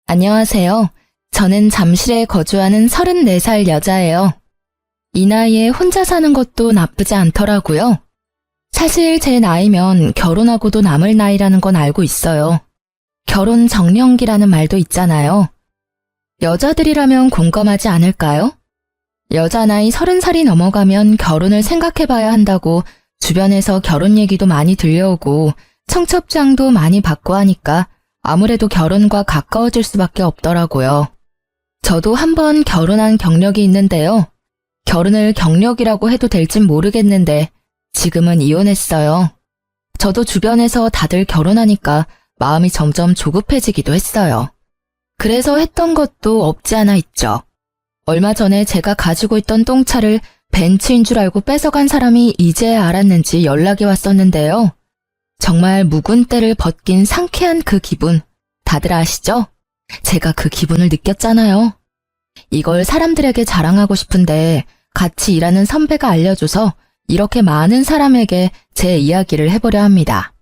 안녕하세요. 저는 잠실에 거주하는 34살 여자예요. 이 나이에 혼자 사는 것도 나쁘지 않더라고요. 사실 제 나이면 결혼하고도 남을 나이라는 건 알고 있어요. 결혼 정년기라는 말도 있잖아요. 여자들이라면 공감하지 않을까요? 여자 나이 30살이 넘어가면 결혼을 생각해봐야 한다고 주변에서 결혼 얘기도 많이 들려오고 청첩장도 많이 받고 하니까 아무래도 결혼과 가까워질 수밖에 없더라고요. 저도 한번 결혼한 경력이 있는데요. 결혼을 경력이라고 해도 될진 모르겠는데 지금은 이혼했어요. 저도 주변에서 다들 결혼하니까 마음이 점점 조급해지기도 했어요. 그래서 했던 것도 없지 않아 있죠. 얼마 전에 제가 가지고 있던 똥차를 벤츠인 줄 알고 뺏어간 사람이 이제야 알았는지 연락이 왔었는데요. 정말 묵은 때를 벗긴 상쾌한 그 기분, 다들 아시죠? 제가 그 기분을 느꼈잖아요. 이걸 사람들에게 자랑하고 싶은데 같이 일하는 선배가 알려줘서 이렇게 많은 사람에게 제 이야기를 해보려 합니다.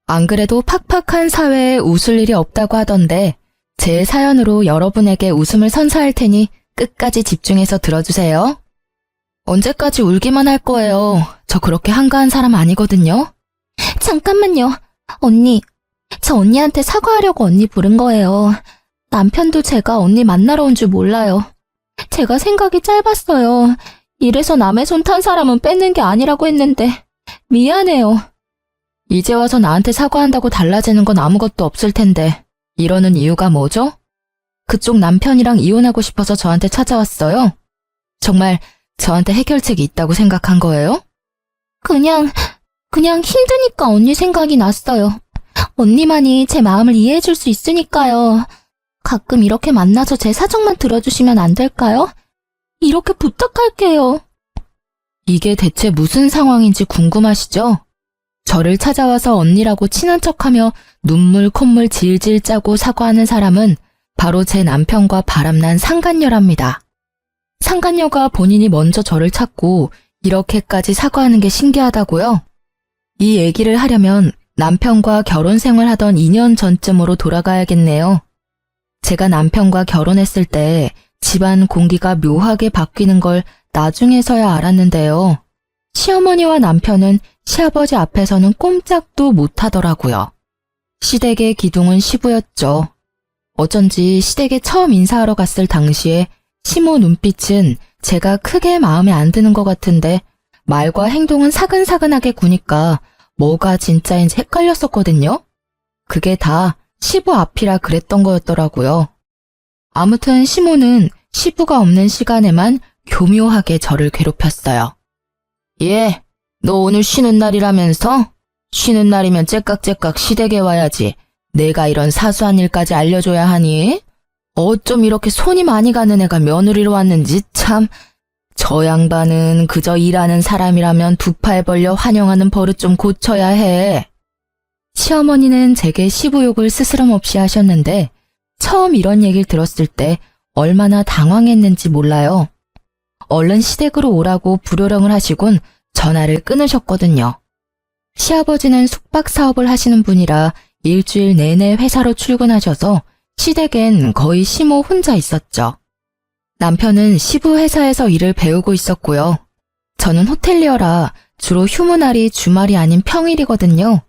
안 그래도 팍팍한 사회에 웃을 일이 없다고 하던데 제 사연으로 여러분에게 웃음을 선사할 테니 끝까지 집중해서 들어주세요. 언제까지 울기만 할 거예요. 저 그렇게 한가한 사람 아니거든요. 잠깐만요. 언니, 저 언니한테 사과하려고 언니 부른 거예요. 남편도 제가 언니 만나러 온 줄 몰라요. 제가 생각이 짧았어요. 이래서 남의 손 탄 사람은 뺏는 게 아니라고 했는데 미안해요. 이제 와서 나한테 사과한다고 달라지는 건 아무것도 없을 텐데 이러는 이유가 뭐죠? 그쪽 남편이랑 이혼하고 싶어서 저한테 찾아왔어요? 정말 저한테 해결책이 있다고 생각한 거예요? 그냥 힘드니까 언니 생각이 났어요. 언니만이 제 마음을 이해해줄 수 있으니까요. 가끔 이렇게 만나서 제 사정만 들어주시면 안 될까요? 이렇게 부탁할게요. 이게 대체 무슨 상황인지 궁금하시죠? 저를 찾아와서 언니라고 친한 척하며 눈물 콧물 질질 짜고 사과하는 사람은 바로 제 남편과 바람난 상간녀랍니다. 상간녀가 본인이 먼저 저를 찾고 이렇게까지 사과하는 게 신기하다고요? 이 얘기를 하려면 남편과 결혼 생활하던 2년 전쯤으로 돌아가야겠네요. 제가 남편과 결혼했을 때 집안 공기가 묘하게 바뀌는 걸 나중에서야 알았는데요. 시어머니와 남편은 시아버지 앞에서는 꼼짝도 못하더라고요. 시댁의 기둥은 시부였죠. 어쩐지 시댁에 처음 인사하러 갔을 당시에 시모 눈빛은 제가 크게 마음에 안 드는 것 같은데 말과 행동은 사근사근하게 구니까 뭐가 진짜인지 헷갈렸었거든요. 그게 다 시부 앞이라 그랬던 거였더라고요. 아무튼 시모는 시부가 없는 시간에만 교묘하게 저를 괴롭혔어요. 예, 너 오늘 쉬는 날이라면서? 쉬는 날이면 째깍째깍 시댁에 와야지. 내가 이런 사소한 일까지 알려줘야 하니? 어쩜 이렇게 손이 많이 가는 애가 며느리로 왔는지 참. 저 양반은 그저 일하는 사람이라면 두 팔 벌려 환영하는 버릇 좀 고쳐야 해. 시어머니는 제게 시부욕을 스스럼 없이 하셨는데 처음 이런 얘기를 들었을 때 얼마나 당황했는지 몰라요. 얼른 시댁으로 오라고 불호령을 하시곤 전화를 끊으셨거든요. 시아버지는 숙박 사업을 하시는 분이라 일주일 내내 회사로 출근하셔서 시댁엔 거의 시모 혼자 있었죠. 남편은 시부 회사에서 일을 배우고 있었고요. 저는 호텔리어라 주로 휴무날이 주말이 아닌 평일이거든요.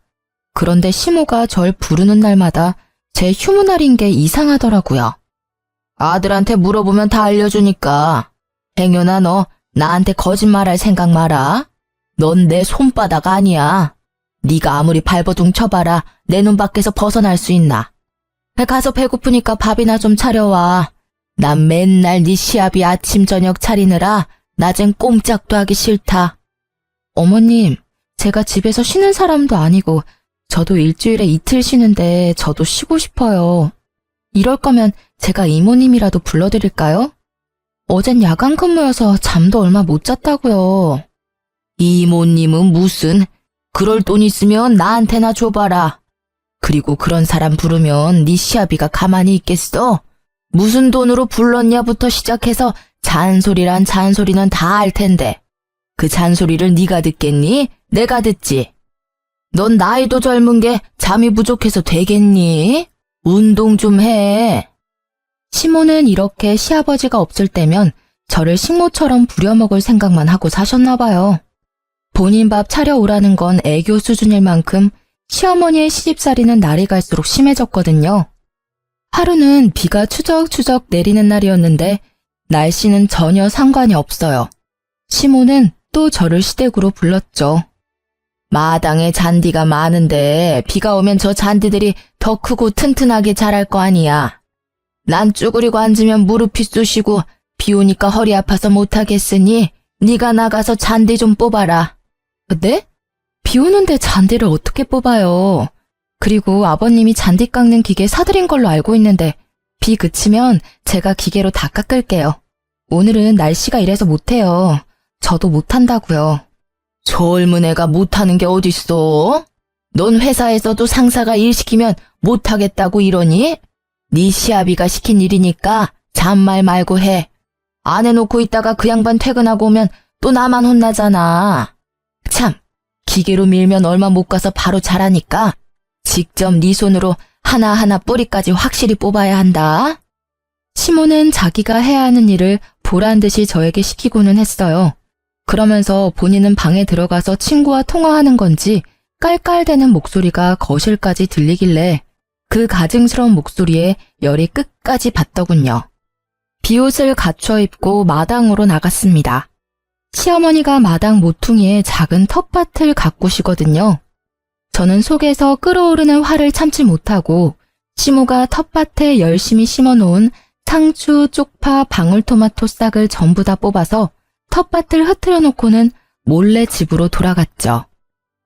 그런데 시모가 절 부르는 날마다 제 휴무날인 게 이상하더라고요. 아들한테 물어보면 다 알려주니까. 행여나 너 나한테 거짓말할 생각 마라. 넌 내 손바닥 아니야. 네가 아무리 발버둥 쳐봐라 내 눈 밖에서 벗어날 수 있나. 가서 배고프니까 밥이나 좀 차려와. 난 맨날 네 시아비 아침 저녁 차리느라 낮엔 꼼짝도 하기 싫다. 어머님, 제가 집에서 쉬는 사람도 아니고 저도 일주일에 이틀 쉬는데 저도 쉬고 싶어요. 이럴 거면 제가 이모님이라도 불러드릴까요? 어젠 야간 근무여서 잠도 얼마 못 잤다고요. 이모님은 무슨, 그럴 돈 있으면 나한테나 줘봐라. 그리고 그런 사람 부르면 네 시아비가 가만히 있겠어? 무슨 돈으로 불렀냐부터 시작해서 잔소리란 잔소리는 다 알 텐데 그 잔소리를 네가 듣겠니? 내가 듣지. 넌 나이도 젊은 게 잠이 부족해서 되겠니? 운동 좀 해. 시모는 이렇게 시아버지가 없을 때면 저를 식모처럼 부려먹을 생각만 하고 사셨나 봐요. 본인 밥 차려오라는 건 애교 수준일 만큼 시어머니의 시집살이는 날이 갈수록 심해졌거든요. 하루는 비가 추적추적 내리는 날이었는데 날씨는 전혀 상관이 없어요. 시모는 또 저를 시댁으로 불렀죠. 마당에 잔디가 많은데 비가 오면 저 잔디들이 더 크고 튼튼하게 자랄 거 아니야. 난 쭈그리고 앉으면 무릎이 쑤시고 비 오니까 허리 아파서 못하겠으니 네가 나가서 잔디 좀 뽑아라. 네? 비 오는데 잔디를 어떻게 뽑아요? 그리고 아버님이 잔디 깎는 기계 사드린 걸로 알고 있는데 비 그치면 제가 기계로 다 깎을게요. 오늘은 날씨가 이래서 못해요. 저도 못한다고요. 젊은 애가 못하는 게 어딨어? 넌 회사에서도 상사가 일 시키면 못하겠다고 이러니? 네 시아비가 시킨 일이니까 잔말 말고 해. 안 해놓고 있다가 그 양반 퇴근하고 오면 또 나만 혼나잖아. 참, 기계로 밀면 얼마 못 가서 바로 자라니까 직접 네 손으로 하나하나 뿌리까지 확실히 뽑아야 한다. 시모는 자기가 해야 하는 일을 보란듯이 저에게 시키고는 했어요. 그러면서 본인은 방에 들어가서 친구와 통화하는 건지 깔깔대는 목소리가 거실까지 들리길래 그 가증스러운 목소리에 열이 끝까지 받더군요. 비옷을 갖춰 입고 마당으로 나갔습니다. 시어머니가 마당 모퉁이에 작은 텃밭을 가꾸시거든요. 저는 속에서 끓어오르는 화를 참지 못하고 시모가 텃밭에 열심히 심어놓은 상추, 쪽파, 방울토마토 싹을 전부 다 뽑아서 텃밭을 흐트려 놓고는 몰래 집으로 돌아갔죠.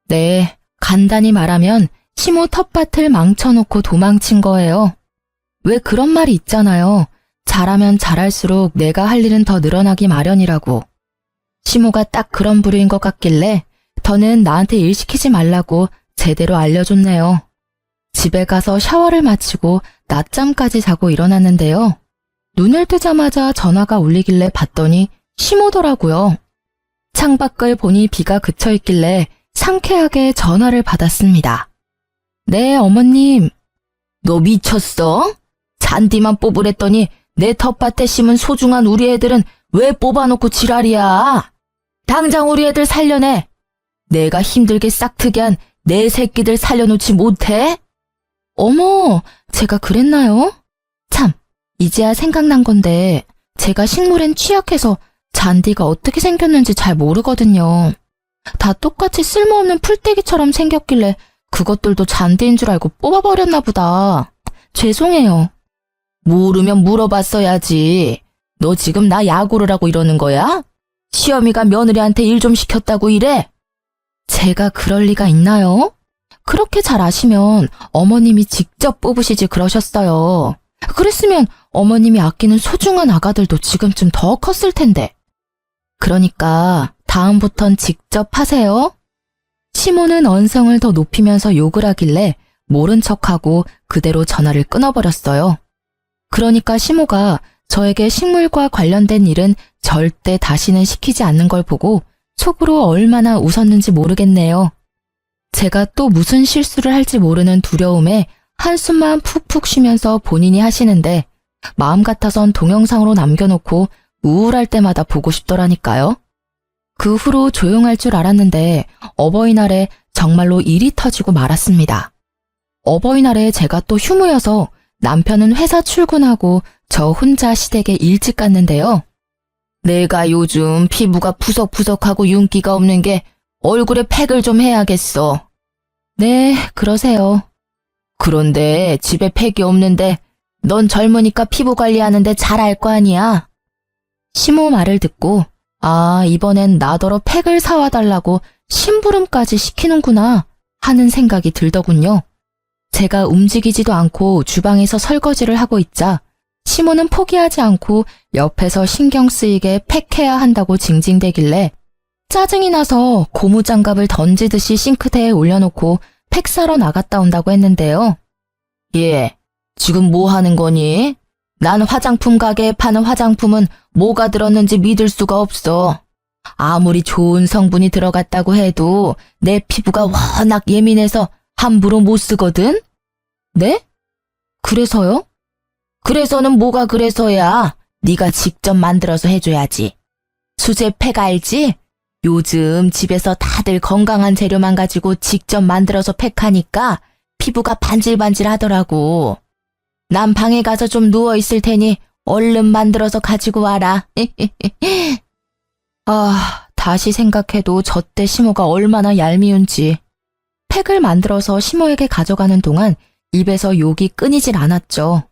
네, 간단히 말하면 시모 텃밭을 망쳐놓고 도망친 거예요. 왜 그런 말이 있잖아요. 잘하면 잘할수록 내가 할 일은 더 늘어나기 마련이라고. 시모가 딱 그런 부류인 것 같길래 더는 나한테 일 시키지 말라고 제대로 알려줬네요. 집에 가서 샤워를 마치고 낮잠까지 자고 일어났는데요. 눈을 뜨자마자 전화가 울리길래 봤더니 시모더라고요. 창밖을 보니 비가 그쳐 있길래 상쾌하게 전화를 받았습니다. 네, 어머님. 너 미쳤어? 잔디만 뽑으랬더니 내 텃밭에 심은 소중한 우리 애들은 왜 뽑아놓고 지랄이야? 당장 우리 애들 살려내. 내가 힘들게 싹트게 한 내 새끼들 살려놓지 못해? 어머, 제가 그랬나요? 참, 이제야 생각난 건데 제가 식물엔 취약해서 잔디가 어떻게 생겼는지 잘 모르거든요. 다 똑같이 쓸모없는 풀떼기처럼 생겼길래 그것들도 잔디인 줄 알고 뽑아버렸나 보다. 죄송해요. 모르면 물어봤어야지. 너 지금 나 야구를 하고 이러는 거야? 시어미가 며느리한테 일 좀 시켰다고 이래? 제가 그럴 리가 있나요? 그렇게 잘 아시면 어머님이 직접 뽑으시지 그러셨어요. 그랬으면 어머님이 아끼는 소중한 아가들도 지금쯤 더 컸을 텐데. 그러니까 다음부턴 직접 하세요. 시모는 언성을 더 높이면서 욕을 하길래 모른 척하고 그대로 전화를 끊어버렸어요. 그러니까 시모가 저에게 식물과 관련된 일은 절대 다시는 시키지 않는 걸 보고 속으로 얼마나 웃었는지 모르겠네요. 제가 또 무슨 실수를 할지 모르는 두려움에 한숨만 푹푹 쉬면서 본인이 하시는데 마음 같아선 동영상으로 남겨놓고 우울할 때마다 보고 싶더라니까요. 그 후로 조용할 줄 알았는데 어버이날에 정말로 일이 터지고 말았습니다. 어버이날에 제가 또 휴무여서 남편은 회사 출근하고 저 혼자 시댁에 일찍 갔는데요. 내가 요즘 피부가 푸석푸석하고 윤기가 없는 게 얼굴에 팩을 좀 해야겠어. 네, 그러세요. 그런데 집에 팩이 없는데 넌 젊으니까 피부 관리하는데 잘 알 거 아니야. 시모 말을 듣고 이번엔 나더러 팩을 사와 달라고 심부름까지 시키는구나 하는 생각이 들더군요. 제가 움직이지도 않고 주방에서 설거지를 하고 있자 시모는 포기하지 않고 옆에서 신경 쓰이게 팩해야 한다고 징징대길래 짜증이 나서 고무장갑을 던지듯이 싱크대에 올려놓고 팩 사러 나갔다 온다고 했는데요. 예, 지금 뭐 하는 거니? 난 화장품 가게에 파는 화장품은 뭐가 들었는지 믿을 수가 없어. 아무리 좋은 성분이 들어갔다고 해도 내 피부가 워낙 예민해서 함부로 못 쓰거든? 네? 그래서요? 그래서는 뭐가 그래서야? 네가 직접 만들어서 해줘야지. 수제 팩 알지? 요즘 집에서 다들 건강한 재료만 가지고 직접 만들어서 팩하니까 피부가 반질반질 하더라고. 난 방에 가서 좀 누워있을 테니 얼른 만들어서 가지고 와라. 아, 다시 생각해도 저때 시모가 얼마나 얄미운지. 팩을 만들어서 시모에게 가져가는 동안 입에서 욕이 끊이질 않았죠.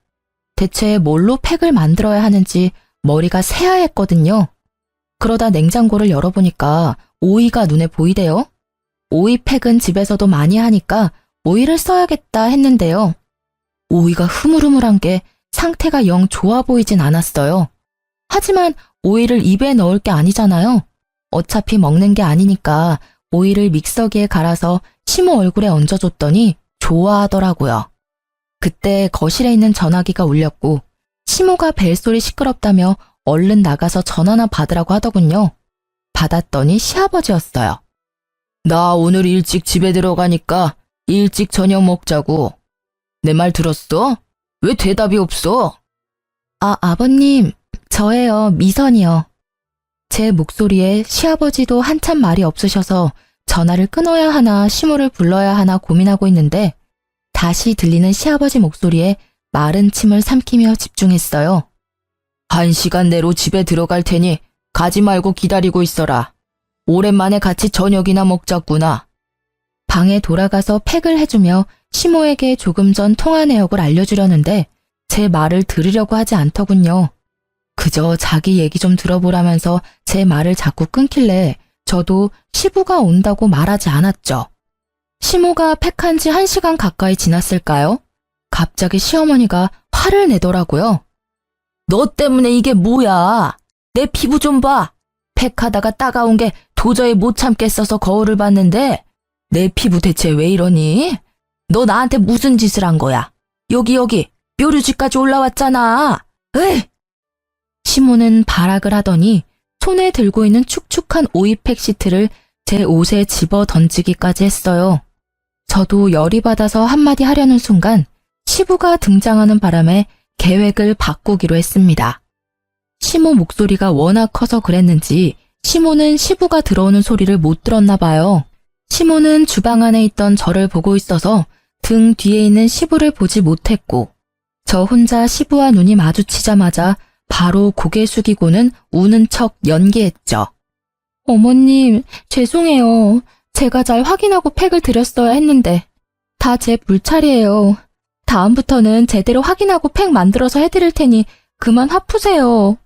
대체 뭘로 팩을 만들어야 하는지 머리가 새하했거든요. 그러다 냉장고를 열어보니까 오이가 눈에 보이대요. 오이 팩은 집에서도 많이 하니까 오이를 써야겠다 했는데요. 오이가 흐물흐물한 게 상태가 영 좋아 보이진 않았어요. 하지만 오이를 입에 넣을 게 아니잖아요. 어차피 먹는 게 아니니까 오이를 믹서기에 갈아서 시모 얼굴에 얹어줬더니 좋아하더라고요. 그때 거실에 있는 전화기가 울렸고 시모가 벨소리 시끄럽다며 얼른 나가서 전화나 받으라고 하더군요. 받았더니 시아버지였어요. 나 오늘 일찍 집에 들어가니까 일찍 저녁 먹자고. 내 말 들었어? 왜 대답이 없어? 아버님, 저예요, 미선이요. 제 목소리에 시아버지도 한참 말이 없으셔서 전화를 끊어야 하나 시모를 불러야 하나 고민하고 있는데 다시 들리는 시아버지 목소리에 마른 침을 삼키며 집중했어요. 1시간 내로 집에 들어갈 테니 가지 말고 기다리고 있어라. 오랜만에 같이 저녁이나 먹자꾸나. 방에 돌아가서 팩을 해주며 시모에게 조금 전 통화 내역을 알려주려는데 제 말을 들으려고 하지 않더군요. 그저 자기 얘기 좀 들어보라면서 제 말을 자꾸 끊길래 저도 시부가 온다고 말하지 않았죠. 시모가 팩한 지 1시간 가까이 지났을까요? 갑자기 시어머니가 화를 내더라고요. 너 때문에 이게 뭐야? 내 피부 좀 봐. 팩하다가 따가운 게 도저히 못 참겠어서 거울을 봤는데 내 피부 대체 왜 이러니? 너 나한테 무슨 짓을 한 거야? 여기 뾰루지까지 올라왔잖아. 에이! 시모는 발악을 하더니 손에 들고 있는 축축한 오이팩 시트를 제 옷에 집어 던지기까지 했어요. 저도 열이 받아서 한마디 하려는 순간 시부가 등장하는 바람에 계획을 바꾸기로 했습니다. 시모 목소리가 워낙 커서 그랬는지 시모는 시부가 들어오는 소리를 못 들었나 봐요. 시모는 주방 안에 있던 저를 보고 있어서 등 뒤에 있는 시부를 보지 못했고 저 혼자 시부와 눈이 마주치자마자 바로 고개 숙이고는 우는 척 연기했죠. 어머님, 죄송해요. 제가 잘 확인하고 팩을 드렸어야 했는데 다 제 불찰이에요. 다음부터는 제대로 확인하고 팩 만들어서 해드릴 테니 그만 화 푸세요.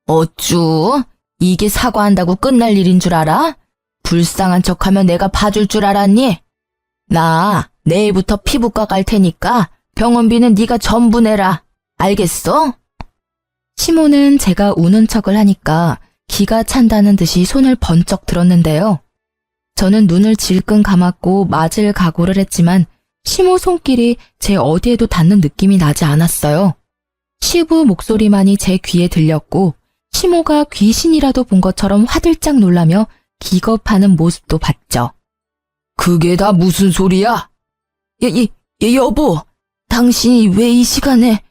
어쭈? 이게 사과한다고 끝날 일인 줄 알아? 불쌍한 척하면 내가 봐줄 줄 알았니? 나 내일부터 피부과 갈 테니까 병원비는 네가 전부 내라. 알겠어? 시모는 제가 우는 척을 하니까 기가 찬다는 듯이 손을 번쩍 들었는데요. 저는 눈을 질끈 감았고 맞을 각오를 했지만 시모 손길이 제 어디에도 닿는 느낌이 나지 않았어요. 시부 목소리만이 제 귀에 들렸고 시모가 귀신이라도 본 것처럼 화들짝 놀라며 기겁하는 모습도 봤죠. 그게 다 무슨 소리야? 여보, 당신이 왜 이 시간에?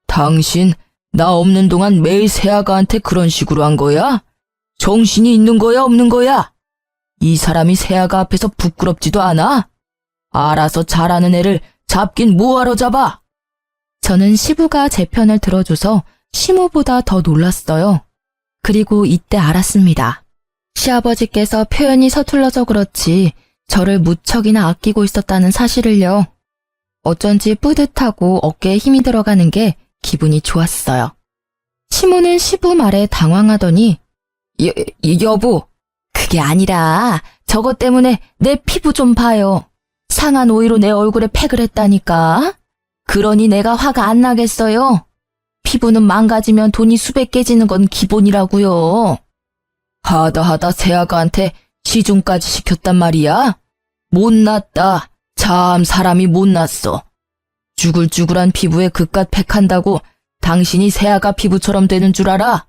당신 나 없는 동안 매일 새아가한테 그런 식으로 한 거야? 정신이 있는 거야 없는 거야? 이 사람이 새아가 앞에서 부끄럽지도 않아? 알아서 잘하는 애를 잡긴 뭐하러 잡아? 저는 시부가 제 편을 들어줘서 시모보다 더 놀랐어요. 그리고 이때 알았습니다. 시아버지께서 표현이 서툴러서 그렇지 저를 무척이나 아끼고 있었다는 사실을요. 어쩐지 뿌듯하고 어깨에 힘이 들어가는 게 기분이 좋았어요. 시모는 시부 말에 당황하더니 여보, 그게 아니라 저것 때문에 내 피부 좀 봐요. 상한 오이로 내 얼굴에 팩을 했다니까. 그러니 내가 화가 안 나겠어요. 피부는 망가지면 돈이 수백 깨지는 건 기본이라고요. 하다 새아가한테 시중까지 시켰단 말이야? 못났다. 참 사람이 못났어. 쭈글쭈글한 피부에 그깟 팩한다고 당신이 새아가 피부처럼 되는 줄 알아?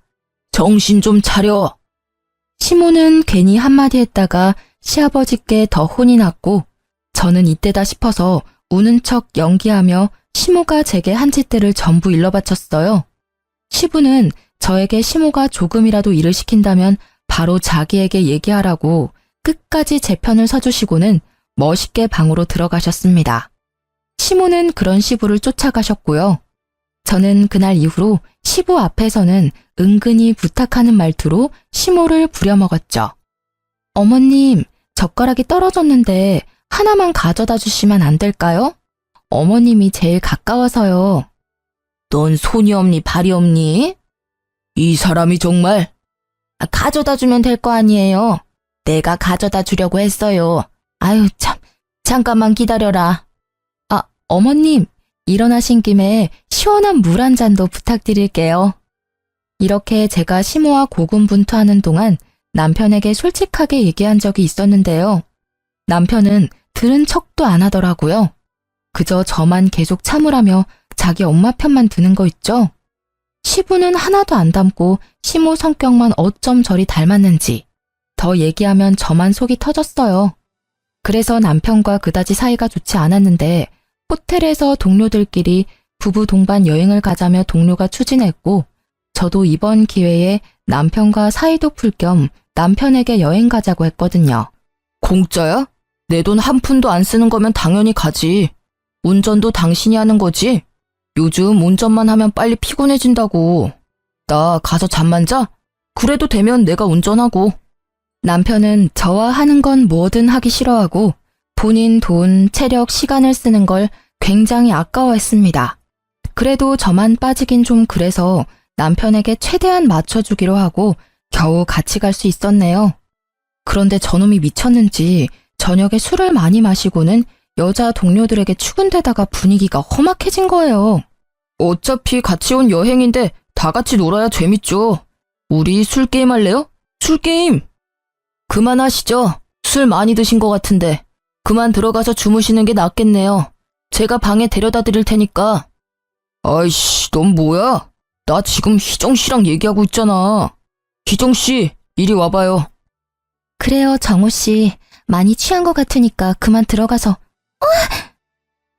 정신 좀 차려. 시모는 괜히 한마디 했다가 시아버지께 더 혼이 났고 저는 이때다 싶어서 우는 척 연기하며 시모가 제게 한 짓들을 전부 일러바쳤어요. 시부는 저에게 시모가 조금이라도 일을 시킨다면 바로 자기에게 얘기하라고 끝까지 제 편을 서주시고는 멋있게 방으로 들어가셨습니다. 시모는 그런 시부를 쫓아가셨고요. 저는 그날 이후로 시부 앞에서는 은근히 부탁하는 말투로 시모를 부려먹었죠. 어머님, 젓가락이 떨어졌는데 하나만 가져다 주시면 안 될까요? 어머님이 제일 가까워서요. 넌 손이 없니 발이 없니? 이 사람이 정말. 가져다 주면 될 거 아니에요. 내가 가져다 주려고 했어요. 아유 참, 잠깐만 기다려라. 어머님, 일어나신 김에 시원한 물 한 잔도 부탁드릴게요. 이렇게 제가 시모와 고군분투하는 동안 남편에게 솔직하게 얘기한 적이 있었는데요. 남편은 들은 척도 안 하더라고요. 그저 저만 계속 참으라며 자기 엄마 편만 드는 거 있죠? 시부는 하나도 안 닮고 시모 성격만 어쩜 저리 닮았는지 더 얘기하면 저만 속이 터졌어요. 그래서 남편과 그다지 사이가 좋지 않았는데 호텔에서 동료들끼리 부부 동반 여행을 가자며 동료가 추진했고 저도 이번 기회에 남편과 사이도 풀 겸 남편에게 여행 가자고 했거든요. 공짜야? 내 돈 한 푼도 안 쓰는 거면 당연히 가지. 운전도 당신이 하는 거지? 요즘 운전만 하면 빨리 피곤해진다고. 나 가서 잠만 자? 그래도 되면 내가 운전하고. 남편은 저와 하는 건 뭐든 하기 싫어하고 본인 돈, 체력, 시간을 쓰는 걸 굉장히 아까워했습니다. 그래도 저만 빠지긴 좀 그래서 남편에게 최대한 맞춰주기로 하고 겨우 같이 갈 수 있었네요. 그런데 저놈이 미쳤는지 저녁에 술을 많이 마시고는 여자 동료들에게 추근대다가 분위기가 험악해진 거예요. 어차피 같이 온 여행인데 다 같이 놀아야 재밌죠. 우리 술게임 할래요? 술게임! 그만하시죠. 술 많이 드신 것 같은데. 그만 들어가서 주무시는 게 낫겠네요. 제가 방에 데려다 드릴 테니까. 아이씨, 넌 뭐야? 나 지금 희정씨랑 얘기하고 있잖아. 희정씨, 이리 와봐요. 그래요, 정우씨. 많이 취한 것 같으니까 그만 들어가서.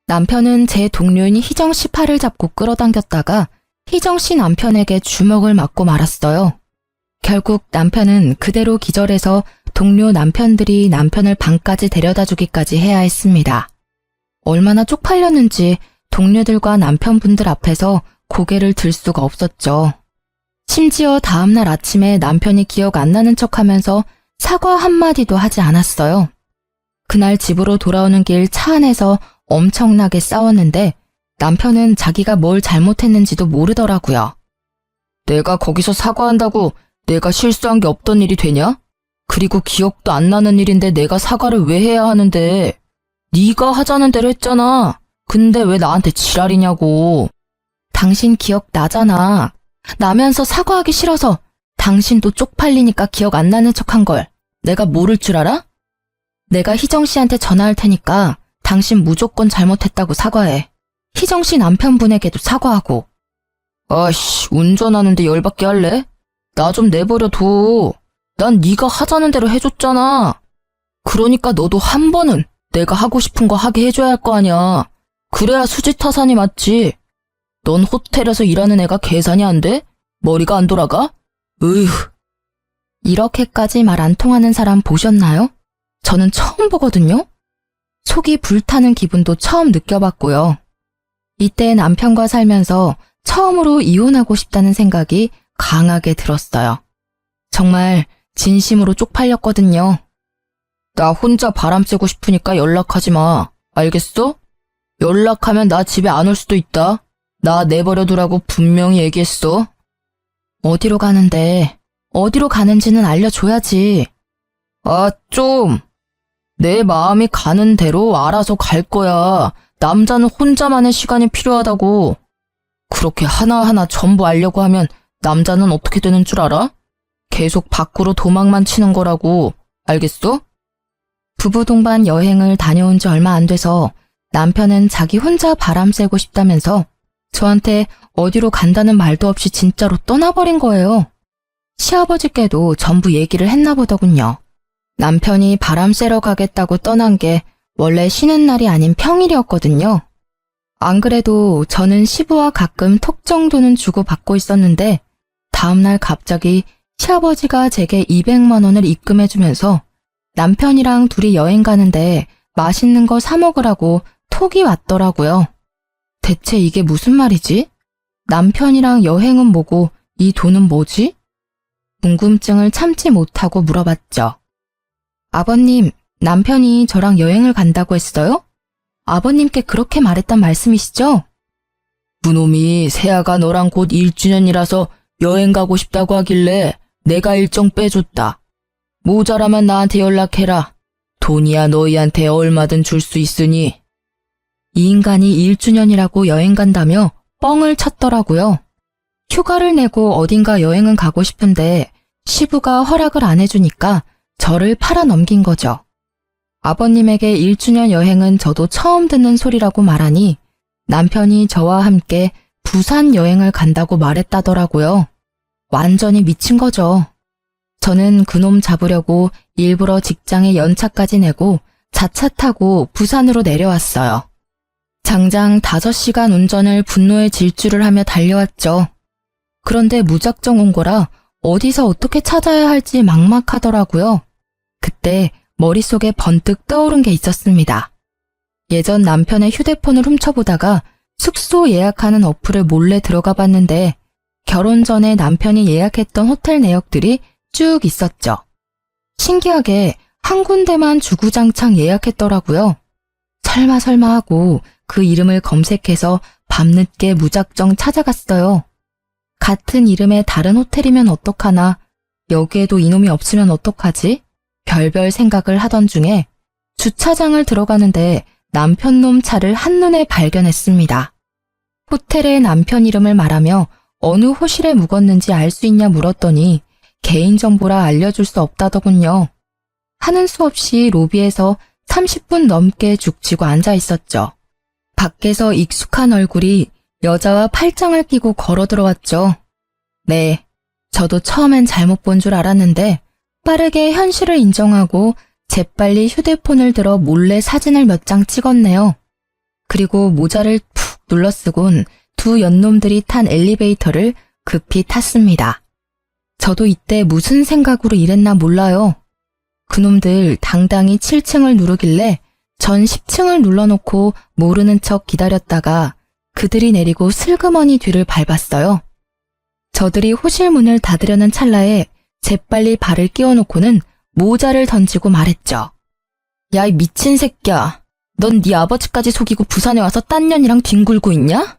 남편은 제 동료인 희정씨 팔을 잡고 끌어당겼다가 희정씨 남편에게 주먹을 맞고 말았어요. 결국 남편은 그대로 기절해서 동료 남편들이 남편을 방까지 데려다 주기까지 해야 했습니다. 얼마나 쪽팔렸는지 동료들과 남편분들 앞에서 고개를 들 수가 없었죠. 심지어 다음날 아침에 남편이 기억 안 나는 척하면서 사과 한마디도 하지 않았어요. 그날 집으로 돌아오는 길 차 안에서 엄청나게 싸웠는데 남편은 자기가 뭘 잘못했는지도 모르더라고요. 내가 거기서 사과한다고 내가 실수한 게 없던 일이 되냐? 그리고 기억도 안 나는 일인데 내가 사과를 왜 해야 하는데? 네가 하자는 대로 했잖아. 근데 왜 나한테 지랄이냐고. 당신 기억 나잖아. 나면서 사과하기 싫어서 당신도 쪽팔리니까 기억 안 나는 척한 걸 내가 모를 줄 알아? 내가 희정 씨한테 전화할 테니까 당신 무조건 잘못했다고 사과해. 희정 씨 남편분에게도 사과하고. 아씨, 운전하는데 열받게 할래? 나 좀 내버려 둬. 난 네가 하자는 대로 해줬잖아. 그러니까 너도 한 번은 내가 하고 싶은 거 하게 해줘야 할 거 아니야. 그래야 수지타산이 맞지. 넌 호텔에서 일하는 애가 계산이 안 돼? 머리가 안 돌아가? 으휴. 이렇게까지 말 안 통하는 사람 보셨나요? 저는 처음 보거든요. 속이 불타는 기분도 처음 느껴봤고요. 이때 남편과 살면서 처음으로 이혼하고 싶다는 생각이 강하게 들었어요. 정말 진심으로 쪽팔렸거든요. 나 혼자 바람 쐬고 싶으니까 연락하지 마. 알겠어? 연락하면 나 집에 안 올 수도 있다. 나 내버려 두라고 분명히 얘기했어. 어디로 가는데? 어디로 가는지는 알려줘야지. 아, 좀. 내 마음이 가는 대로 알아서 갈 거야. 남자는 혼자만의 시간이 필요하다고. 그렇게 하나하나 전부 알려고 하면 남자는 어떻게 되는 줄 알아? 계속 밖으로 도망만 치는 거라고. 알겠어? 부부 동반 여행을 다녀온 지 얼마 안 돼서 남편은 자기 혼자 바람 쐬고 싶다면서 저한테 어디로 간다는 말도 없이 진짜로 떠나버린 거예요. 시아버지께도 전부 얘기를 했나 보더군요. 남편이 바람 쐬러 가겠다고 떠난 게 원래 쉬는 날이 아닌 평일이었거든요. 안 그래도 저는 시부와 가끔 톡 정도는 주고받고 있었는데 다음날 갑자기 시아버지가 제게 200만 원을 입금해주면서 남편이랑 둘이 여행 가는데 맛있는 거 사 먹으라고 톡이 왔더라고요. 대체 이게 무슨 말이지? 남편이랑 여행은 뭐고 이 돈은 뭐지? 궁금증을 참지 못하고 물어봤죠. 아버님, 남편이 저랑 여행을 간다고 했어요? 아버님께 그렇게 말했단 말씀이시죠? 그놈이 세아가 너랑 곧 1주년이라서 여행 가고 싶다고 하길래 내가 일정 빼줬다. 모자라면 나한테 연락해라. 돈이야 너희한테 얼마든 줄 수 있으니. 이 인간이 1주년이라고 여행 간다며 뻥을 쳤더라고요. 휴가를 내고 어딘가 여행은 가고 싶은데 시부가 허락을 안 해주니까 저를 팔아넘긴 거죠. 아버님에게 1주년 여행은 저도 처음 듣는 소리라고 말하니 남편이 저와 함께 부산 여행을 간다고 말했다더라고요. 완전히 미친 거죠. 저는 그놈 잡으려고 일부러 직장에 연차까지 내고 자차 타고 부산으로 내려왔어요. 장장 5시간 운전을 분노의 질주를 하며 달려왔죠. 그런데 무작정 온 거라 어디서 어떻게 찾아야 할지 막막하더라고요. 그때 머릿속에 번뜩 떠오른 게 있었습니다. 예전 남편의 휴대폰을 훔쳐보다가 숙소 예약하는 어플을 몰래 들어가 봤는데 결혼 전에 남편이 예약했던 호텔 내역들이 쭉 있었죠. 신기하게 한 군데만 주구장창 예약했더라고요. 설마 하고 그 이름을 검색해서 밤늦게 무작정 찾아갔어요. 같은 이름의 다른 호텔이면 어떡하나, 여기에도 이놈이 없으면 어떡하지? 별별 생각을 하던 중에 주차장을 들어가는데 남편놈 차를 한눈에 발견했습니다. 호텔에 남편 이름을 말하며 어느 호실에 묵었는지 알 수 있냐 물었더니 개인정보라 알려줄 수 없다더군요. 하는 수 없이 로비에서 30분 넘게 죽치고 앉아 있었죠. 밖에서 익숙한 얼굴이 여자와 팔짱을 끼고 걸어 들어왔죠. 네, 저도 처음엔 잘못 본 줄 알았는데 빠르게 현실을 인정하고 재빨리 휴대폰을 들어 몰래 사진을 몇 장 찍었네요. 그리고 모자를 푹 눌러쓰곤 두 연놈들이 탄 엘리베이터를 급히 탔습니다. 저도 이때 무슨 생각으로 이랬나 몰라요. 그놈들 당당히 7층을 누르길래 전 10층을 눌러놓고 모르는 척 기다렸다가 그들이 내리고 슬그머니 뒤를 밟았어요. 저들이 호실 문을 닫으려는 찰나에 재빨리 발을 끼워놓고는 모자를 던지고 말했죠. 야, 이 미친 새끼야. 넌 네 아버지까지 속이고 부산에 와서 딴 년이랑 뒹굴고 있냐?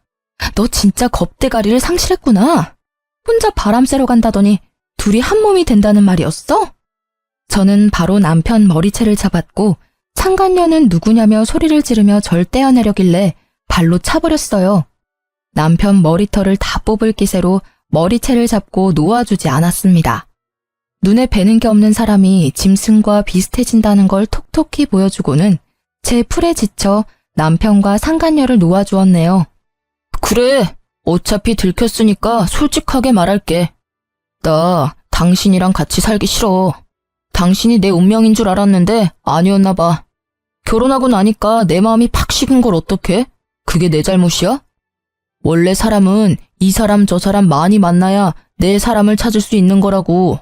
너 진짜 겁대가리를 상실했구나. 혼자 바람 쐬러 간다더니 둘이 한 몸이 된다는 말이었어? 저는 바로 남편 머리채를 잡았고 상간녀는 누구냐며 소리를 지르며 절 떼어내려길래 발로 차버렸어요. 남편 머리털을 다 뽑을 기세로 머리채를 잡고 놓아주지 않았습니다. 눈에 뵈는 게 없는 사람이 짐승과 비슷해진다는 걸 톡톡히 보여주고는 제 풀에 지쳐 남편과 상간녀를 놓아주었네요. 그래, 어차피 들켰으니까 솔직하게 말할게. 나 당신이랑 같이 살기 싫어. 당신이 내 운명인 줄 알았는데 아니었나 봐. 결혼하고 나니까 내 마음이 팍 식은 걸 어떡해? 그게 내 잘못이야? 원래 사람은 이 사람 저 사람 많이 만나야 내 사람을 찾을 수 있는 거라고.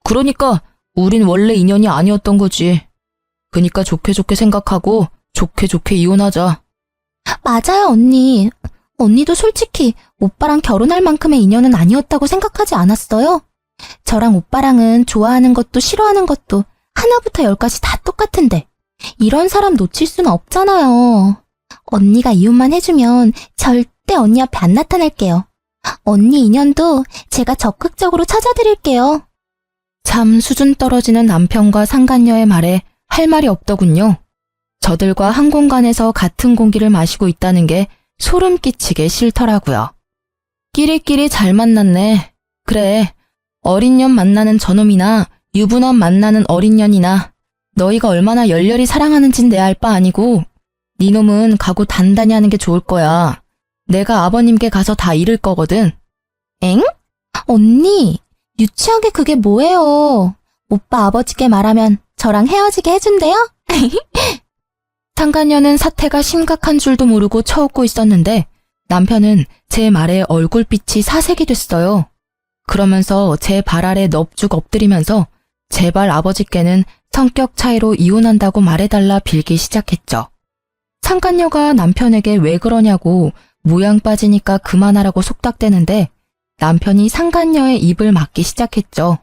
그러니까 우린 원래 인연이 아니었던 거지. 그니까 좋게 생각하고 좋게 이혼하자. 맞아요, 언니. 언니도 솔직히 오빠랑 결혼할 만큼의 인연은 아니었다고 생각하지 않았어요? 저랑 오빠랑은 좋아하는 것도 싫어하는 것도 하나부터 열까지 다 똑같은데 이런 사람 놓칠 수는 없잖아요. 언니가 이혼만 해주면 절대 언니 앞에 안 나타날게요. 언니 인연도 제가 적극적으로 찾아드릴게요. 참 수준 떨어지는 남편과 상간녀의 말에 할 말이 없더군요. 저들과 한 공간에서 같은 공기를 마시고 있다는 게 소름 끼치게 싫더라고요. 끼리끼리 잘 만났네. 그래, 어린 년 만나는 저놈이나 유부남 만나는 어린 년이나 너희가 얼마나 열렬히 사랑하는진 내 알 바 아니고 네 놈은 각오 단단히 하는 게 좋을 거야. 내가 아버님께 가서 다 잃을 거거든. 엥? 언니, 유치하게 그게 뭐예요? 오빠 아버지께 말하면 저랑 헤어지게 해준대요? 상간녀는 사태가 심각한 줄도 모르고 쳐웃고 있었는데 남편은 제 말에 얼굴빛이 사색이 됐어요. 그러면서 제 발 아래 넙죽 엎드리면서 제발 아버지께는 성격 차이로 이혼한다고 말해달라 빌기 시작했죠. 상간녀가 남편에게 왜 그러냐고 모양 빠지니까 그만하라고 속닥대는데 남편이 상간녀의 입을 막기 시작했죠.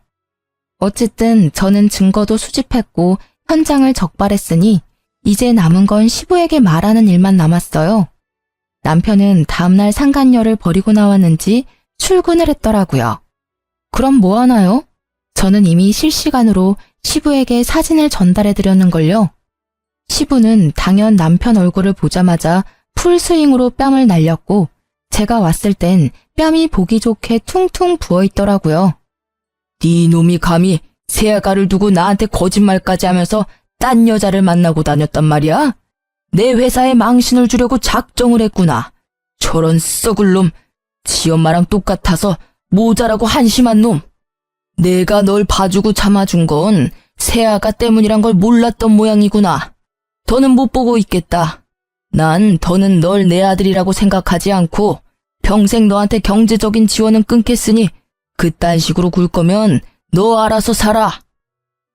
어쨌든 저는 증거도 수집했고 현장을 적발했으니 이제 남은 건 시부에게 말하는 일만 남았어요. 남편은 다음날 상간녀를 버리고 나왔는지 출근을 했더라고요. 그럼 뭐 하나요? 저는 이미 실시간으로 시부에게 사진을 전달해드렸는걸요. 시부는 당연 남편 얼굴을 보자마자 풀스윙으로 뺨을 날렸고 제가 왔을 땐 뺨이 보기 좋게 퉁퉁 부어있더라고요. 네 놈이 감히 새아가를 두고 나한테 거짓말까지 하면서 딴 여자를 만나고 다녔단 말이야? 내 회사에 망신을 주려고 작정을 했구나. 저런 썩을 놈, 지 엄마랑 똑같아서 모자라고 한심한 놈. 내가 널 봐주고 참아준 건 새아가 때문이란 걸 몰랐던 모양이구나. 더는 못 보고 있겠다. 난 더는 널 내 아들이라고 생각하지 않고 평생 너한테 경제적인 지원은 끊겠으니 그딴 식으로 굴 거면 너 알아서 살아.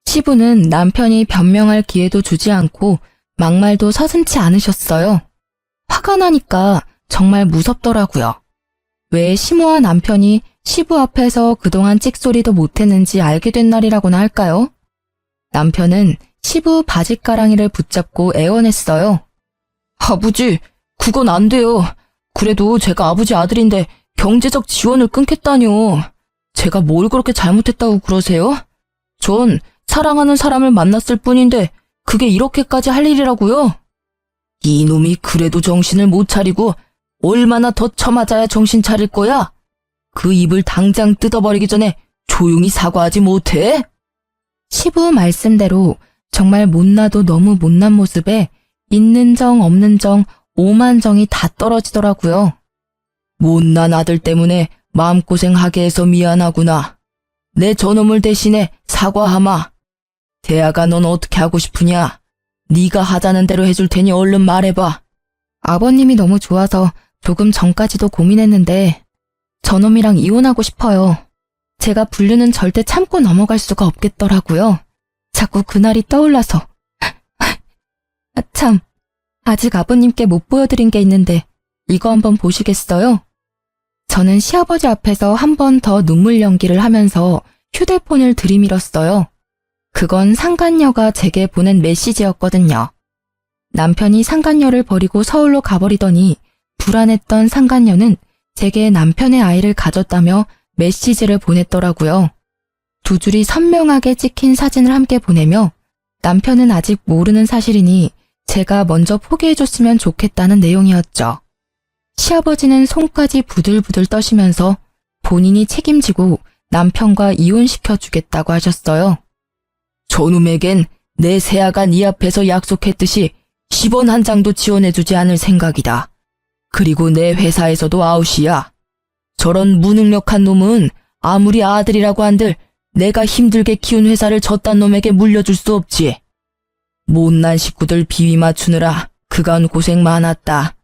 시부는 남편이 변명할 기회도 주지 않고 막말도 서슴지 않으셨어요. 화가 나니까 정말 무섭더라고요. 왜 시모와 남편이 시부 앞에서 그동안 찍소리도 못했는지 알게 된 날이라고나 할까요? 남편은 시부 바짓가랑이를 붙잡고 애원했어요. 아버지, 그건 안 돼요. 그래도 제가 아버지 아들인데 경제적 지원을 끊겠다뇨. 제가 뭘 그렇게 잘못했다고 그러세요? 전 사랑하는 사람을 만났을 뿐인데 그게 이렇게까지 할 일이라고요? 이놈이 그래도 정신을 못 차리고 얼마나 더 쳐맞아야 정신 차릴 거야? 그 입을 당장 뜯어버리기 전에 조용히 사과하지 못해? 시부 말씀대로 정말 못나도 너무 못난 모습에 있는 정 없는 정 오만 정이 다 떨어지더라고요. 못난 아들 때문에 마음고생하게 해서 미안하구나. 내 저놈을 대신에 사과하마. 대아가 넌 어떻게 하고 싶으냐? 네가 하자는 대로 해줄 테니 얼른 말해봐. 아버님이 너무 좋아서 조금 전까지도 고민했는데 저놈이랑 이혼하고 싶어요. 제가 불륜은 절대 참고 넘어갈 수가 없겠더라고요. 자꾸 그날이 떠올라서. 참, 아직 아버님께 못 보여드린 게 있는데 이거 한번 보시겠어요? 저는 시아버지 앞에서 한 번 더 눈물 연기를 하면서 휴대폰을 들이밀었어요. 그건 상간녀가 제게 보낸 메시지였거든요. 남편이 상간녀를 버리고 서울로 가버리더니 불안했던 상간녀는 제게 남편의 아이를 가졌다며 메시지를 보냈더라고요. 두 줄이 선명하게 찍힌 사진을 함께 보내며 남편은 아직 모르는 사실이니 제가 먼저 포기해줬으면 좋겠다는 내용이었죠. 시아버지는 손까지 부들부들 떠시면서 본인이 책임지고 남편과 이혼시켜주겠다고 하셨어요. 저놈에겐 내 새아가 네 앞에서 약속했듯이 10원 한 장도 지원해주지 않을 생각이다. 그리고 내 회사에서도 아웃이야. 저런 무능력한 놈은 아무리 아들이라고 한들 내가 힘들게 키운 회사를 저딴 놈에게 물려줄 수 없지. 못난 식구들 비위 맞추느라 그간 고생 많았다.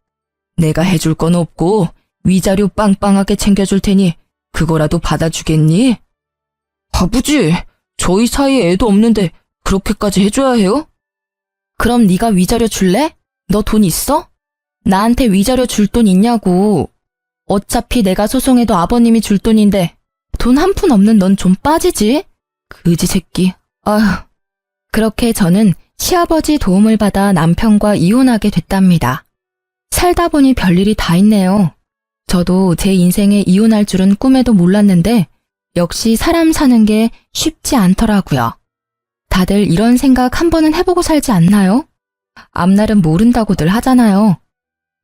내가 해줄 건 없고 위자료 빵빵하게 챙겨줄 테니 그거라도 받아주겠니? 아버지, 저희 사이에 애도 없는데 그렇게까지 해줘야 해요? 그럼 네가 위자료 줄래? 너 돈 있어? 나한테 위자료 줄 돈 있냐고. 어차피 내가 소송해도 아버님이 줄 돈인데 돈 한 푼 없는 넌 좀 빠지지? 그지 새끼. 아휴. 그렇게 저는 시아버지 도움을 받아 남편과 이혼하게 됐답니다. 살다 보니 별일이 다 있네요. 저도 제 인생에 이혼할 줄은 꿈에도 몰랐는데 역시 사람 사는 게 쉽지 않더라고요. 다들 이런 생각 한 번은 해보고 살지 않나요? 앞날은 모른다고들 하잖아요.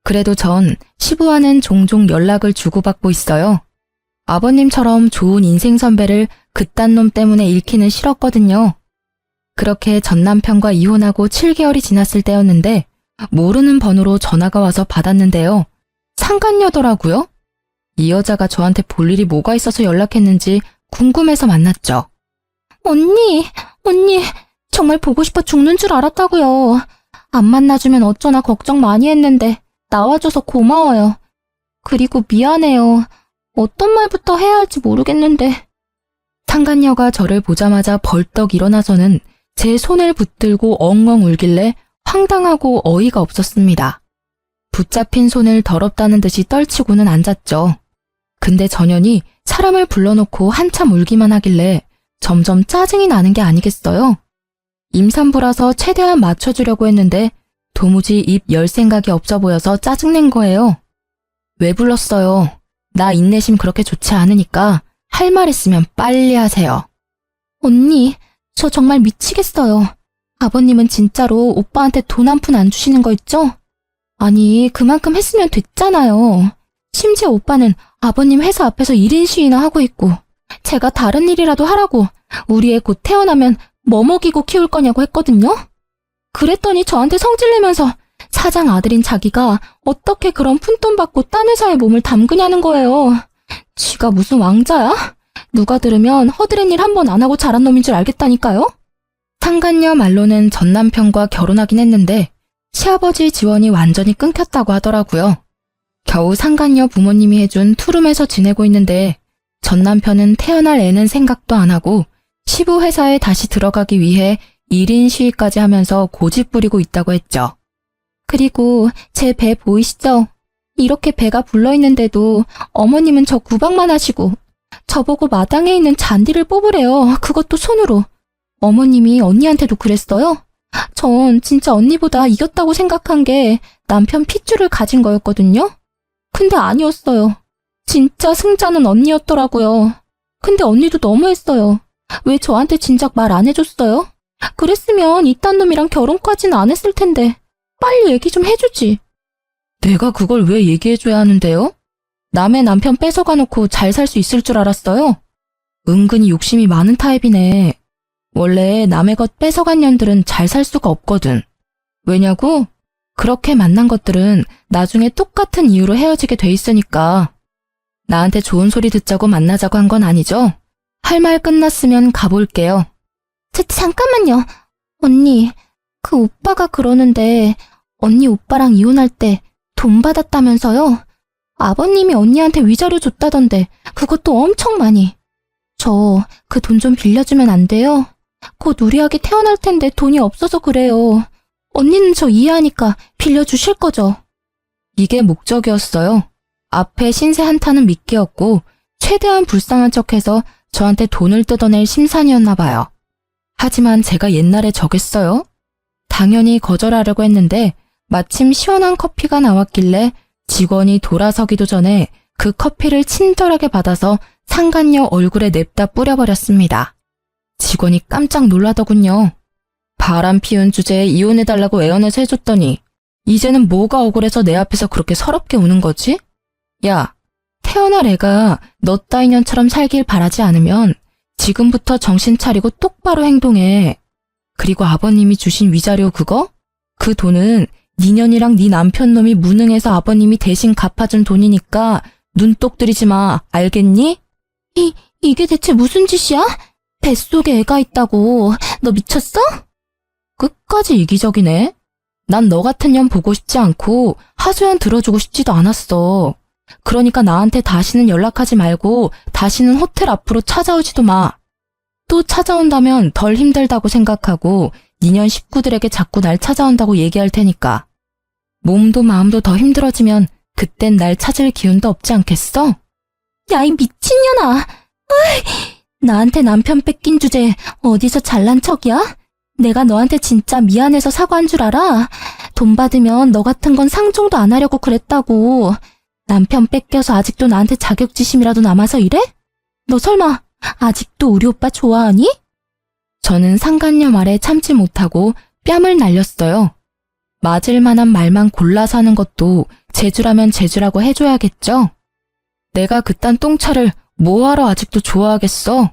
그래도 전 시부와는 종종 연락을 주고받고 있어요. 아버님처럼 좋은 인생 선배를 그딴 놈 때문에 잃기는 싫었거든요. 그렇게 전 남편과 이혼하고 7개월이 지났을 때였는데 모르는 번호로 전화가 와서 받았는데요. 상간녀더라고요. 이 여자가 저한테 볼 일이 뭐가 있어서 연락했는지 궁금해서 만났죠. 언니, 정말 보고 싶어 죽는 줄 알았다고요. 안 만나주면 어쩌나 걱정 많이 했는데 나와줘서 고마워요. 그리고 미안해요. 어떤 말부터 해야 할지 모르겠는데. 상간녀가 저를 보자마자 벌떡 일어나서는 제 손을 붙들고 엉엉 울길래 황당하고 어이가 없었습니다. 붙잡힌 손을 더럽다는 듯이 떨치고는 앉았죠. 근데 전현이 사람을 불러놓고 한참 울기만 하길래 점점 짜증이 나는 게 아니겠어요? 임산부라서 최대한 맞춰주려고 했는데 도무지 입 열 생각이 없어 보여서 짜증낸 거예요. 왜 불렀어요? 나 인내심 그렇게 좋지 않으니까 할 말 있으면 빨리 하세요. 언니, 저 정말 미치겠어요. 아버님은 진짜로 오빠한테 돈 한 푼 안 주시는 거 있죠? 아니, 그만큼 했으면 됐잖아요. 심지어 오빠는 아버님 회사 앞에서 1인 시위나 하고 있고, 제가 다른 일이라도 하라고 우리 애 곧 태어나면 뭐 먹이고 키울 거냐고 했거든요? 그랬더니 저한테 성질내면서 사장 아들인 자기가 어떻게 그런 푼돈 받고 딴 회사에 몸을 담그냐는 거예요. 지가 무슨 왕자야? 누가 들으면 허드렛 일 한 번 안 하고 자란 놈인 줄 알겠다니까요? 상간녀 말로는 전 남편과 결혼하긴 했는데 시아버지 지원이 완전히 끊겼다고 하더라고요. 겨우 상간녀 부모님이 해준 투룸에서 지내고 있는데 전 남편은 태어날 애는 생각도 안 하고 시부 회사에 다시 들어가기 위해 1인 시위까지 하면서 고집 부리고 있다고 했죠. 그리고 제 배 보이시죠? 이렇게 배가 불러있는데도 어머님은 저 구박만 하시고 저보고 마당에 있는 잔디를 뽑으래요. 그것도 손으로. 어머님이 언니한테도 그랬어요? 전 진짜 언니보다 이겼다고 생각한 게 남편 핏줄을 가진 거였거든요? 근데 아니었어요. 진짜 승자는 언니였더라고요. 근데 언니도 너무했어요. 왜 저한테 진작 말 안 해줬어요? 그랬으면 이딴 놈이랑 결혼까지는 안 했을 텐데 빨리 얘기 좀 해주지. 내가 그걸 왜 얘기해줘야 하는데요? 남의 남편 뺏어가 놓고 잘 살 수 있을 줄 알았어요? 은근히 욕심이 많은 타입이네. 원래 남의 것 뺏어간 년들은 잘 살 수가 없거든. 왜냐고? 그렇게 만난 것들은 나중에 똑같은 이유로 헤어지게 돼 있으니까. 나한테 좋은 소리 듣자고 만나자고 한 건 아니죠? 할 말 끝났으면 가볼게요. 잠깐만요. 언니, 그 오빠가 그러는데 언니 오빠랑 이혼할 때 돈 받았다면서요? 아버님이 언니한테 위자료 줬다던데 그것도 엄청 많이. 저 그 돈 좀 빌려주면 안 돼요? 곧 우리 아기 태어날 텐데 돈이 없어서 그래요. 언니는 저 이해하니까 빌려주실 거죠? 이게 목적이었어요. 앞에 신세 한타는 미끼였고 최대한 불쌍한 척해서 저한테 돈을 뜯어낼 심산이었나 봐요. 하지만 제가 옛날에 저겠어요? 당연히 거절하려고 했는데 마침 시원한 커피가 나왔길래 직원이 돌아서기도 전에 그 커피를 친절하게 받아서 상간녀 얼굴에 냅다 뿌려버렸습니다. 직원이 깜짝 놀라더군요. 바람 피운 주제에 이혼해달라고 애원해서 해줬더니 이제는 뭐가 억울해서 내 앞에서 그렇게 서럽게 우는 거지? 야, 태어날 애가 너 따위 년처럼 살길 바라지 않으면 지금부터 정신 차리고 똑바로 행동해. 그리고 아버님이 주신 위자료 그거? 그 돈은 네 년이랑 네 남편 놈이 무능해서 아버님이 대신 갚아준 돈이니까 눈독 들이지 마. 알겠니? 이게 대체 무슨 짓이야? 뱃속에 애가 있다고. 너 미쳤어? 끝까지 이기적이네. 난 너 같은 년 보고 싶지 않고 하소연 들어주고 싶지도 않았어. 그러니까 나한테 다시는 연락하지 말고 다시는 호텔 앞으로 찾아오지도 마. 또 찾아온다면 덜 힘들다고 생각하고 니년 식구들에게 자꾸 날 찾아온다고 얘기할 테니까. 몸도 마음도 더 힘들어지면 그땐 날 찾을 기운도 없지 않겠어? 야, 이 미친년아. 나한테 남편 뺏긴 주제에 어디서 잘난 척이야? 내가 너한테 진짜 미안해서 사과한 줄 알아? 돈 받으면 너 같은 건 상종도 안 하려고 그랬다고. 남편 뺏겨서 아직도 나한테 자격지심이라도 남아서 이래? 너 설마 아직도 우리 오빠 좋아하니? 저는 상간녀 말에 참지 못하고 뺨을 날렸어요. 맞을 만한 말만 골라서 하는 것도 재주라면 재주라고 해줘야겠죠? 내가 그딴 똥차를 뭐하러 아직도 좋아하겠어?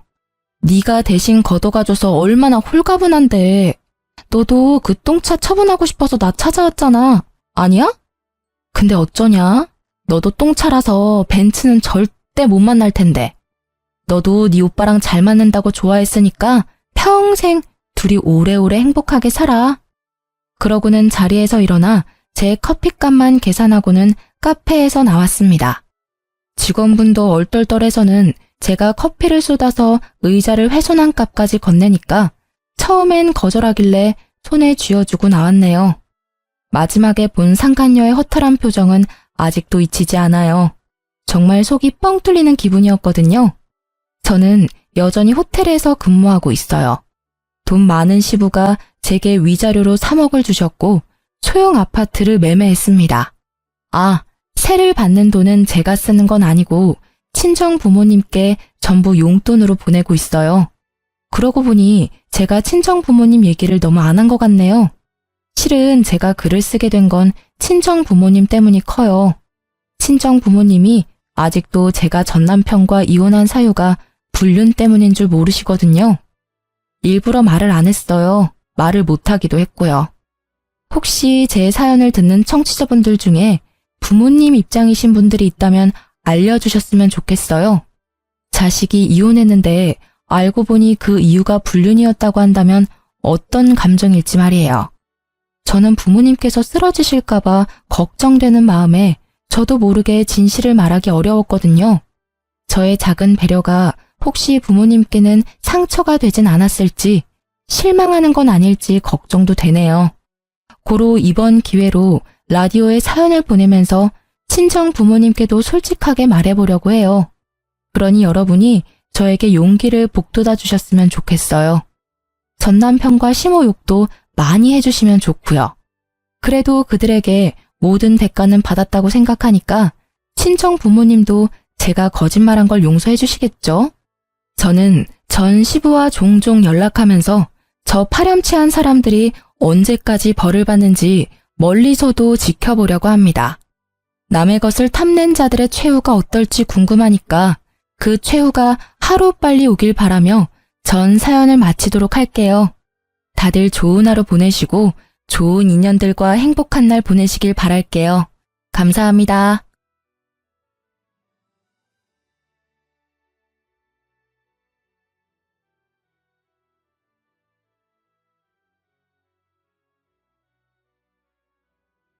네가 대신 걷어가줘서 얼마나 홀가분한데. 너도 그 똥차 처분하고 싶어서 나 찾아왔잖아. 아니야? 근데 어쩌냐? 너도 똥차라서 벤츠는 절대 못 만날 텐데. 너도 네 오빠랑 잘 맞는다고 좋아했으니까 평생 둘이 오래오래 행복하게 살아. 그러고는 자리에서 일어나 제 커피값만 계산하고는 카페에서 나왔습니다. 직원분도 얼떨떨해서는 제가 커피를 쏟아서 의자를 훼손한 값까지 건네니까 처음엔 거절하길래 손에 쥐어주고 나왔네요. 마지막에 본 상간녀의 허탈한 표정은 아직도 잊히지 않아요. 정말 속이 뻥 뚫리는 기분이었거든요. 저는 여전히 호텔에서 근무하고 있어요. 돈 많은 시부가 제게 위자료로 3억을 주셨고 소형 아파트를 매매했습니다. 아, 세를 받는 돈은 제가 쓰는 건 아니고 친정 부모님께 전부 용돈으로 보내고 있어요. 그러고 보니 제가 친정 부모님 얘기를 너무 안 한 것 같네요. 실은 제가 글을 쓰게 된 건 친정 부모님 때문이 커요. 친정 부모님이 아직도 제가 전 남편과 이혼한 사유가 불륜 때문인 줄 모르시거든요. 일부러 말을 안 했어요. 말을 못하기도 했고요. 혹시 제 사연을 듣는 청취자분들 중에 부모님 입장이신 분들이 있다면 알려주셨으면 좋겠어요. 자식이 이혼했는데 알고 보니 그 이유가 불륜이었다고 한다면 어떤 감정일지 말이에요. 저는 부모님께서 쓰러지실까봐 걱정되는 마음에 저도 모르게 진실을 말하기 어려웠거든요. 저의 작은 배려가 혹시 부모님께는 상처가 되진 않았을지, 실망하는 건 아닐지 걱정도 되네요. 고로 이번 기회로 라디오에 사연을 보내면서 친정 부모님께도 솔직하게 말해보려고 해요. 그러니 여러분이 저에게 용기를 북돋아 주셨으면 좋겠어요. 전 남편과 심호욕도 많이 해주시면 좋고요. 그래도 그들에게 모든 대가는 받았다고 생각하니까 친정 부모님도 제가 거짓말한 걸 용서해 주시겠죠? 저는 전 시부와 종종 연락하면서 저 파렴치한 사람들이 언제까지 벌을 받는지 멀리서도 지켜보려고 합니다. 남의 것을 탐낸 자들의 최후가 어떨지 궁금하니까 그 최후가 하루빨리 오길 바라며 전 사연을 마치도록 할게요. 다들 좋은 하루 보내시고 좋은 인연들과 행복한 날 보내시길 바랄게요. 감사합니다.